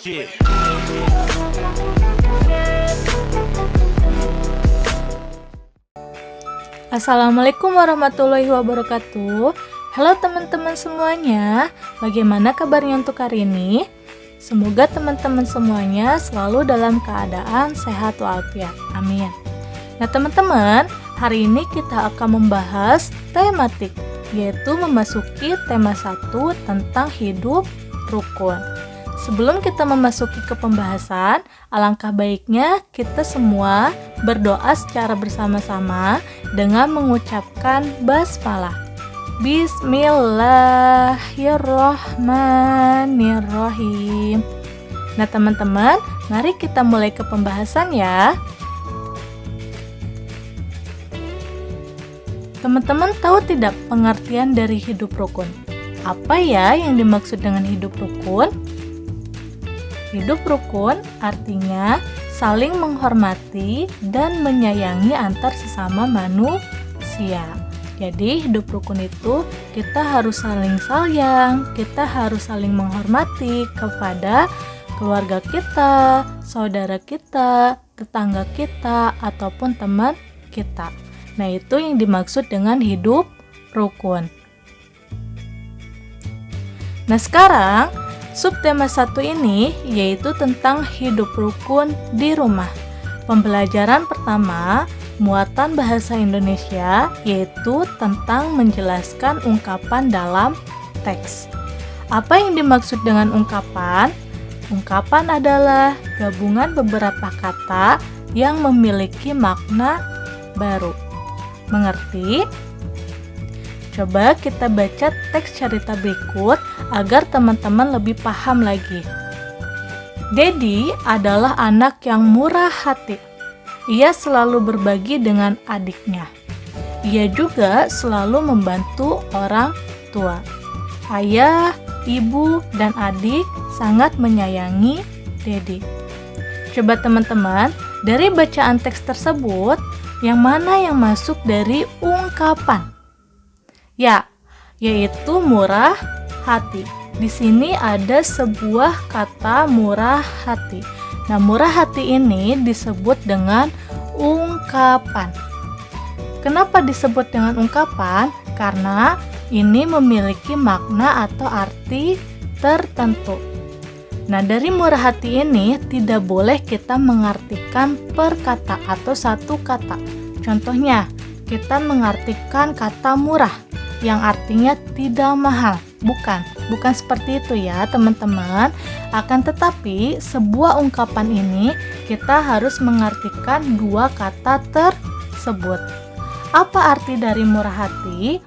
Yeah. Assalamualaikum warahmatullahi wabarakatuh. Halo teman-teman semuanya, bagaimana kabarnya untuk hari ini? Semoga teman-teman semuanya selalu dalam keadaan sehat walafiat. Amin. Nah teman-teman, hari ini kita akan membahas tematik, yaitu memasuki tema 1 tentang hidup rukun. Sebelum kita memasuki ke pembahasan, alangkah baiknya kita semua berdoa secara bersama-sama dengan mengucapkan basmalah. Bismillahirrohmanirrohim. Nah teman-teman, mari kita mulai ke pembahasan ya. Teman-teman tahu tidak pengertian dari hidup rukun? Apa ya yang dimaksud dengan hidup rukun? Hidup rukun artinya saling menghormati dan menyayangi antar sesama manusia. Jadi hidup rukun itu kita harus saling sayang, kita harus saling menghormati kepada keluarga kita, saudara kita, tetangga kita, ataupun teman kita. Nah itu yang dimaksud dengan hidup rukun. Nah sekarang subtema 1 ini yaitu tentang hidup rukun di rumah. Pembelajaran pertama, muatan bahasa Indonesia, yaitu tentang menjelaskan ungkapan dalam teks. Apa yang dimaksud dengan ungkapan? Ungkapan adalah gabungan beberapa kata yang memiliki makna baru. Mengerti? Coba kita baca teks cerita berikut agar teman-teman lebih paham lagi. Dedi adalah anak yang murah hati. Ia selalu berbagi dengan adiknya. Ia juga selalu membantu orang tua. Ayah, ibu, dan adik sangat menyayangi Dedi. Coba teman-teman, dari bacaan teks tersebut, yang mana yang masuk dari ungkapan? Ya, yaitu murah hati. Di sini ada sebuah kata murah hati. Nah, murah hati ini disebut dengan ungkapan. Kenapa disebut dengan ungkapan? Karena ini memiliki makna atau arti tertentu. Nah, dari murah hati ini tidak boleh kita mengartikan per kata atau satu kata. Contohnya, kita mengartikan kata murah yang artinya tidak mahal. Bukan seperti itu ya teman-teman. Akan tetapi sebuah ungkapan ini kita harus mengartikan dua kata tersebut. Apa arti dari murah hati?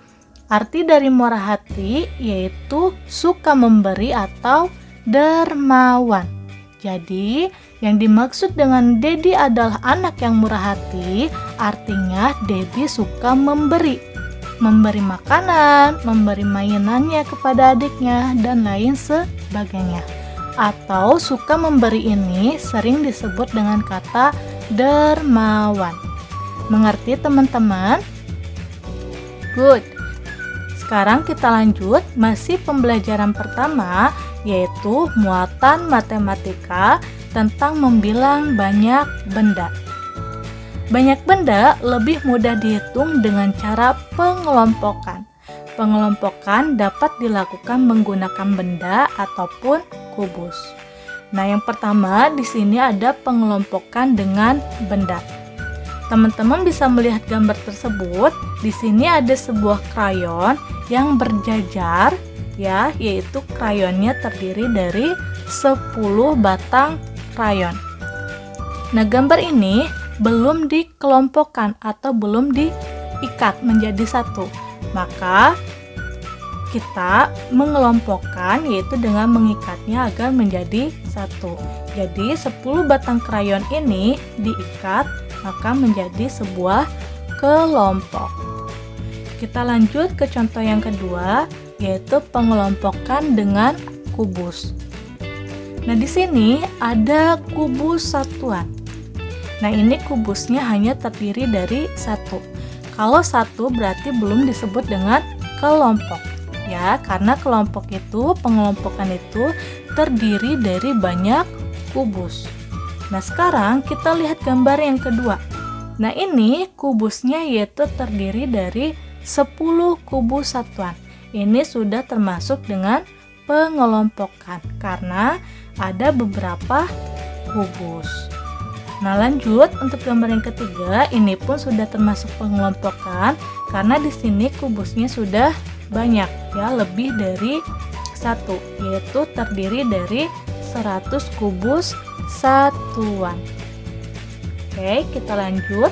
Arti dari murah hati yaitu suka memberi atau dermawan. Jadi yang dimaksud dengan Dedi adalah anak yang murah hati, artinya Dedi suka memberi makanan, memberi mainannya kepada adiknya, dan lain sebagainya. Atau suka memberi ini sering disebut dengan kata dermawan. Mengerti teman-teman? Good. Sekarang kita lanjut, masih pembelajaran pertama, yaitu muatan matematika tentang membilang banyak benda. Banyak benda lebih mudah dihitung dengan cara pengelompokan. Pengelompokan dapat dilakukan menggunakan benda ataupun kubus. Nah, yang pertama di sini ada pengelompokan dengan benda. Teman-teman bisa melihat gambar tersebut. Di sini ada sebuah krayon yang berjajar, ya, yaitu krayonnya terdiri dari 10 batang krayon. Nah, gambar ini belum dikelompokkan atau belum diikat menjadi satu. Maka kita mengelompokkan yaitu dengan mengikatnya agar menjadi satu. Jadi 10 batang krayon ini diikat maka menjadi sebuah kelompok. Kita lanjut ke contoh yang kedua, yaitu pengelompokan dengan kubus. Nah, di sini ada kubus satuan. Nah, ini kubusnya hanya terdiri dari satu. Kalau satu berarti belum disebut dengan kelompok. Ya, karena kelompok itu, pengelompokan itu terdiri dari banyak kubus. Nah, sekarang kita lihat gambar yang kedua. Nah, ini kubusnya yaitu terdiri dari 10 kubus satuan. Ini sudah termasuk dengan pengelompokan karena ada beberapa kubus. Nah, lanjut untuk gambar yang ketiga, ini pun sudah termasuk pengelompokan karena di sini kubusnya sudah banyak ya, lebih dari satu, yaitu terdiri dari 100 kubus satuan. Oke, kita lanjut.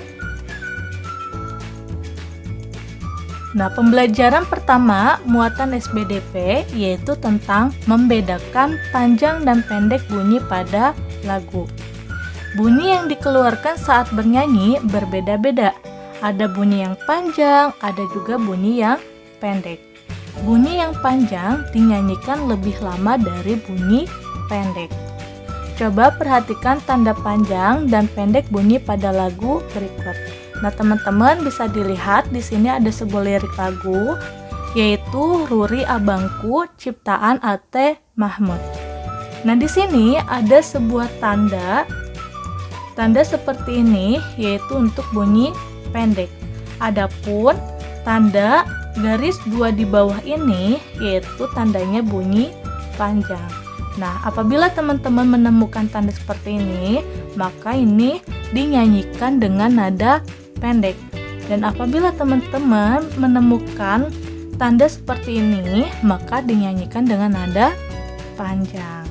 Nah, pembelajaran pertama muatan SBDP yaitu tentang membedakan panjang dan pendek bunyi pada lagu. Bunyi yang dikeluarkan saat bernyanyi berbeda-beda. Ada bunyi yang panjang, ada juga bunyi yang pendek. Bunyi yang panjang dinyanyikan lebih lama dari bunyi pendek. Coba perhatikan tanda panjang dan pendek bunyi pada lagu berikut. Nah, teman-teman bisa dilihat di sini ada sebuah lirik lagu yaitu Ruri Abangku ciptaan A.T. Mahmud. Nah, di sini ada sebuah tanda seperti ini yaitu untuk bunyi pendek. Adapun tanda garis 2 di bawah ini yaitu tandanya bunyi panjang. Nah, apabila teman-teman menemukan tanda seperti ini, maka ini dinyanyikan dengan nada pendek. Dan apabila teman-teman menemukan tanda seperti ini, maka dinyanyikan dengan nada panjang.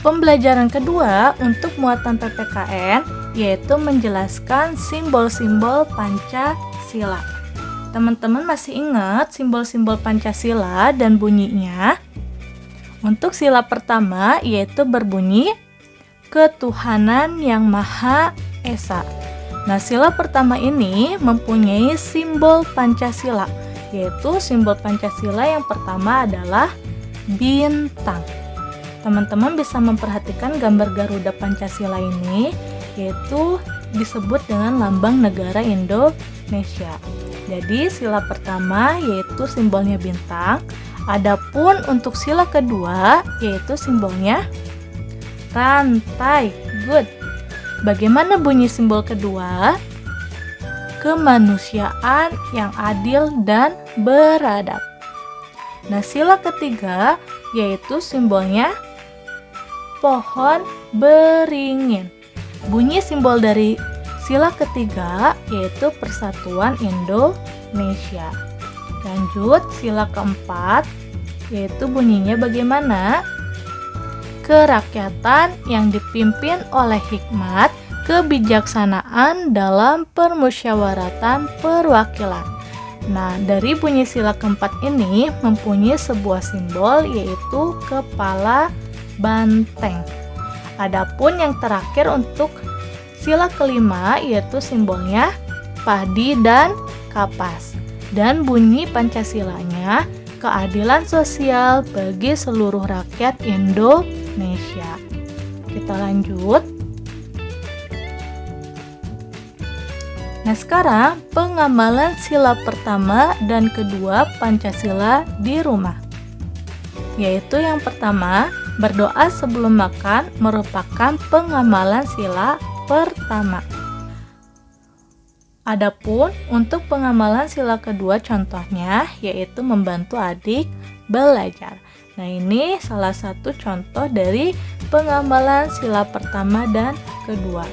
Pembelajaran kedua untuk muatan PPKN yaitu menjelaskan simbol-simbol Pancasila. Teman-teman masih ingat simbol-simbol Pancasila dan bunyinya? Untuk sila pertama yaitu berbunyi Ketuhanan Yang Maha Esa. Nah, sila pertama ini mempunyai simbol Pancasila, yaitu simbol Pancasila yang pertama adalah bintang. Teman-teman bisa memperhatikan gambar Garuda Pancasila ini, yaitu disebut dengan lambang negara Indonesia. Jadi sila pertama yaitu simbolnya bintang. Adapun untuk sila kedua yaitu simbolnya rantai. Good. Bagaimana bunyi simbol kedua? Kemanusiaan yang adil dan beradab. Nah, sila ketiga yaitu simbolnya pohon beringin. Bunyi simbol dari sila ketiga yaitu Persatuan Indonesia. Lanjut, sila keempat yaitu bunyinya bagaimana? Kerakyatan yang dipimpin oleh hikmat, kebijaksanaan dalam permusyawaratan perwakilan. Nah, dari bunyi sila keempat ini mempunyai sebuah simbol yaitu kepala banteng. Adapun yang terakhir untuk sila kelima yaitu simbolnya padi dan kapas. Dan bunyi Pancasilanya keadilan sosial bagi seluruh rakyat Indonesia. Kita lanjut. Nah, sekarang pengamalan sila pertama dan kedua Pancasila di rumah. Yaitu yang pertama, berdoa sebelum makan merupakan pengamalan sila pertama. Adapun untuk pengamalan sila kedua contohnya yaitu membantu adik belajar. Nah, ini salah satu contoh dari pengamalan sila pertama dan kedua.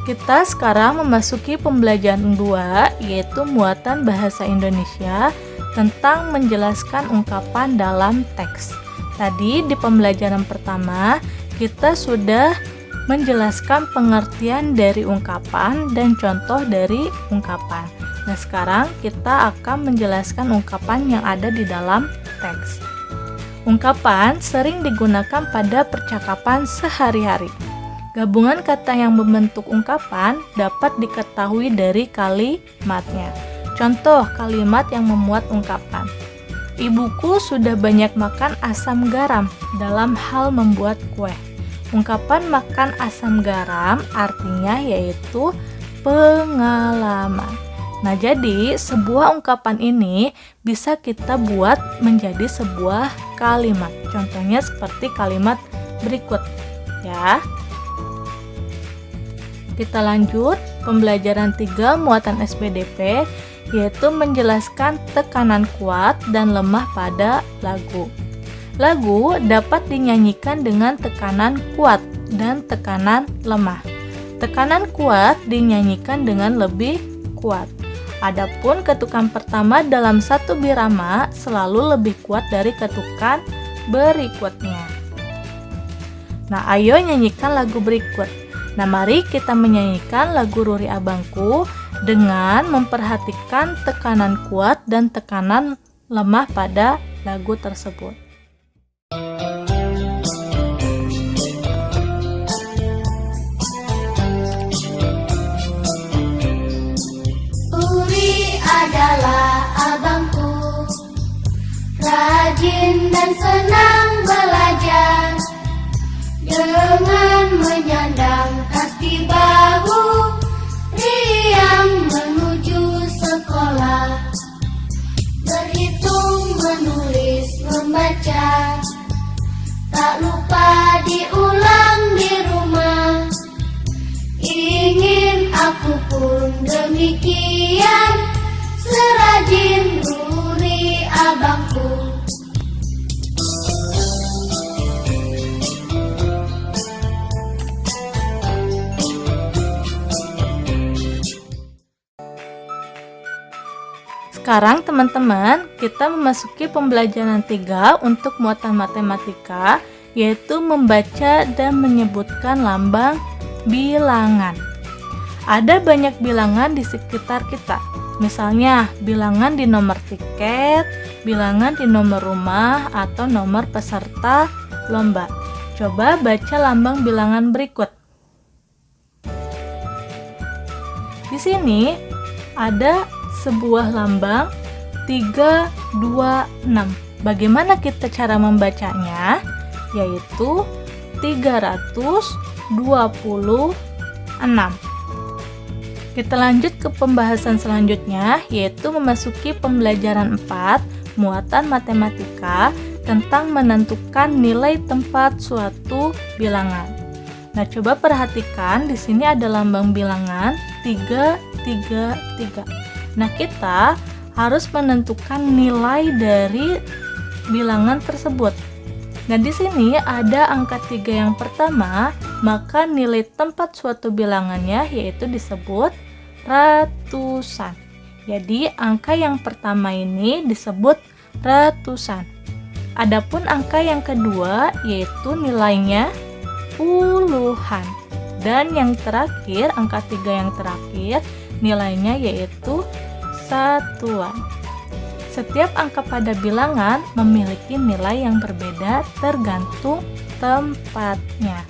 Kita sekarang memasuki pembelajaran 2 yaitu muatan bahasa Indonesia tentang menjelaskan ungkapan dalam teks. Tadi di pembelajaran pertama kita sudah menjelaskan pengertian dari ungkapan dan contoh dari ungkapan. Nah, sekarang kita akan menjelaskan ungkapan yang ada di dalam teks. Ungkapan sering digunakan pada percakapan sehari-hari. Gabungan kata yang membentuk ungkapan dapat diketahui dari kalimatnya. Contoh kalimat yang memuat ungkapan. Ibuku sudah banyak makan asam garam dalam hal membuat kue. Ungkapan makan asam garam artinya yaitu pengalaman. Nah, jadi sebuah ungkapan ini bisa kita buat menjadi sebuah kalimat. Contohnya seperti kalimat berikut, ya. Kita lanjut, pembelajaran 3 muatan SPDP, yaitu menjelaskan tekanan kuat dan lemah pada lagu. Lagu dapat dinyanyikan dengan tekanan kuat dan tekanan lemah. Tekanan kuat dinyanyikan dengan lebih kuat. Adapun ketukan pertama dalam satu birama selalu lebih kuat dari ketukan berikutnya. Nah, ayo nyanyikan lagu berikut. Nah, mari kita menyanyikan lagu Ruri Abangku dengan memperhatikan tekanan kuat dan tekanan lemah pada lagu tersebut. Adalah abangku, rajin dan senang belajar, dengan menyandang kaki bahu, riang menuju sekolah, berhitung, menulis, membaca, tak lupa diulang di rumah. Ingin aku pun demikian, serajin Ruri abangku. Sekarang teman-teman, kita memasuki pembelajaran 3 untuk muatan matematika, yaitu membaca dan menyebutkan lambang bilangan. Ada banyak bilangan di sekitar kita. Misalnya, bilangan di nomor tiket, bilangan di nomor rumah, atau nomor peserta lomba. Coba baca lambang bilangan berikut. Di sini ada sebuah lambang 326. Bagaimana kita cara membacanya? Yaitu 326. Kita lanjut ke pembahasan selanjutnya, yaitu memasuki pembelajaran 4 muatan matematika tentang menentukan nilai tempat suatu bilangan. Nah, coba perhatikan di sini ada lambang bilangan 333. Nah, kita harus menentukan nilai dari bilangan tersebut. Nah, di sini ada angka 3 yang pertama, maka nilai tempat suatu bilangannya yaitu disebut ratusan. Jadi, angka yang pertama ini disebut ratusan. Adapun angka yang kedua yaitu nilainya puluhan. Dan yang terakhir, angka 3 yang terakhir, nilainya yaitu satuan. Setiap angka pada bilangan memiliki nilai yang berbeda tergantung tempatnya.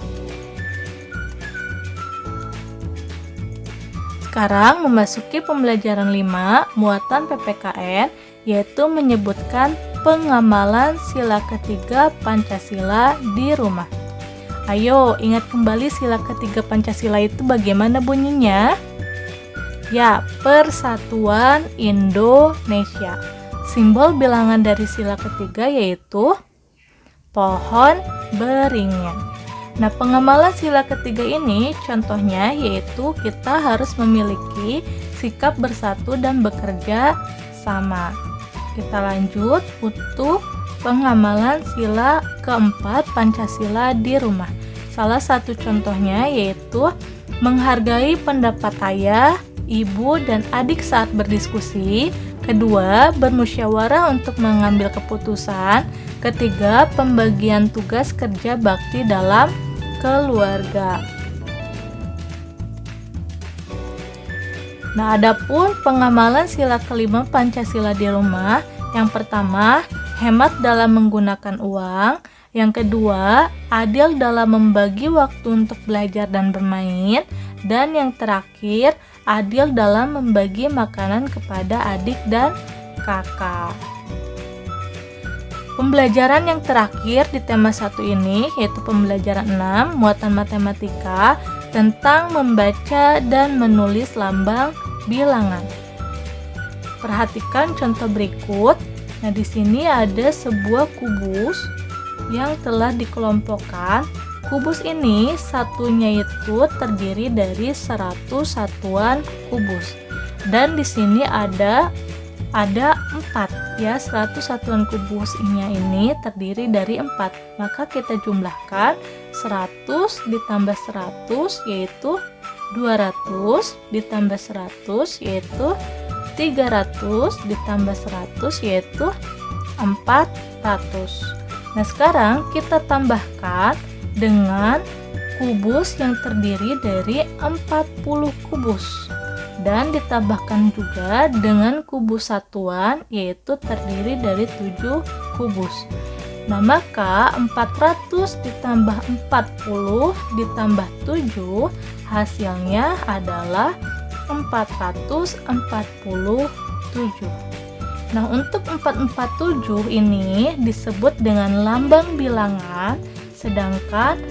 Sekarang memasuki pembelajaran 5 muatan PPKN, yaitu menyebutkan pengamalan sila ketiga Pancasila di rumah. Ayo ingat kembali sila ketiga Pancasila itu bagaimana bunyinya? Ya, Persatuan Indonesia. Simbol bilangan dari sila ketiga yaitu pohon beringin. Nah, pengamalan sila ketiga ini contohnya yaitu kita harus memiliki sikap bersatu dan bekerja sama. Kita lanjut untuk pengamalan sila keempat Pancasila di rumah. Salah satu contohnya yaitu menghargai pendapat ayah, ibu, dan adik saat berdiskusi. Kedua, bermusyawarah untuk mengambil keputusan. Ketiga, pembagian tugas kerja bakti dalam keluarga. Nah, adapun pengamalan sila kelima Pancasila di rumah, yang pertama, hemat dalam menggunakan uang. Yang kedua, adil dalam membagi waktu untuk belajar dan bermain. Dan yang terakhir, adil dalam membagi makanan kepada adik dan kakak. Pembelajaran yang terakhir di tema 1 ini yaitu pembelajaran 6 muatan matematika tentang membaca dan menulis lambang bilangan. Perhatikan contoh berikut. Nah, di sini ada sebuah kubus yang telah dikelompokkan. Kubus ini satunya itu terdiri dari 100 satuan kubus. Dan di sini ada 4 ya, 100 satuan kubusnya ini terdiri dari 4. Maka kita jumlahkan 100 ditambah 100 yaitu 200, ditambah 100 yaitu 300, ditambah 100 yaitu 400. Nah, sekarang kita tambahkan dengan kubus yang terdiri dari 40 kubus. Dan ditambahkan juga dengan kubus satuan yaitu terdiri dari 7 kubus. Nah, maka 400 ditambah 40 ditambah 7 hasilnya adalah 447. Nah, untuk 447 ini disebut dengan lambang bilangan, sedangkan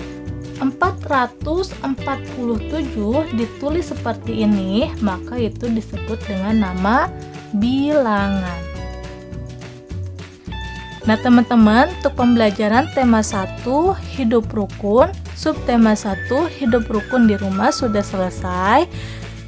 447 ditulis seperti ini, maka itu disebut dengan nama bilangan. Nah, teman-teman, untuk pembelajaran tema 1 hidup rukun, subtema 1 hidup rukun di rumah sudah selesai.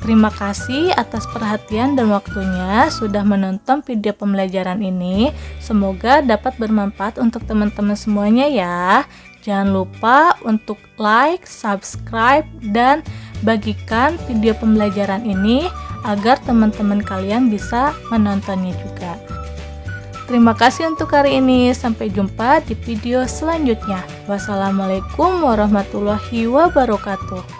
Terima kasih atas perhatian dan waktunya sudah menonton video pembelajaran ini. Semoga dapat bermanfaat untuk teman-teman semuanya ya. Jangan lupa untuk like, subscribe, dan bagikan video pembelajaran ini agar teman-teman kalian bisa menontonnya juga. Terima kasih untuk hari ini. Sampai jumpa di video selanjutnya. Wassalamualaikum warahmatullahi wabarakatuh.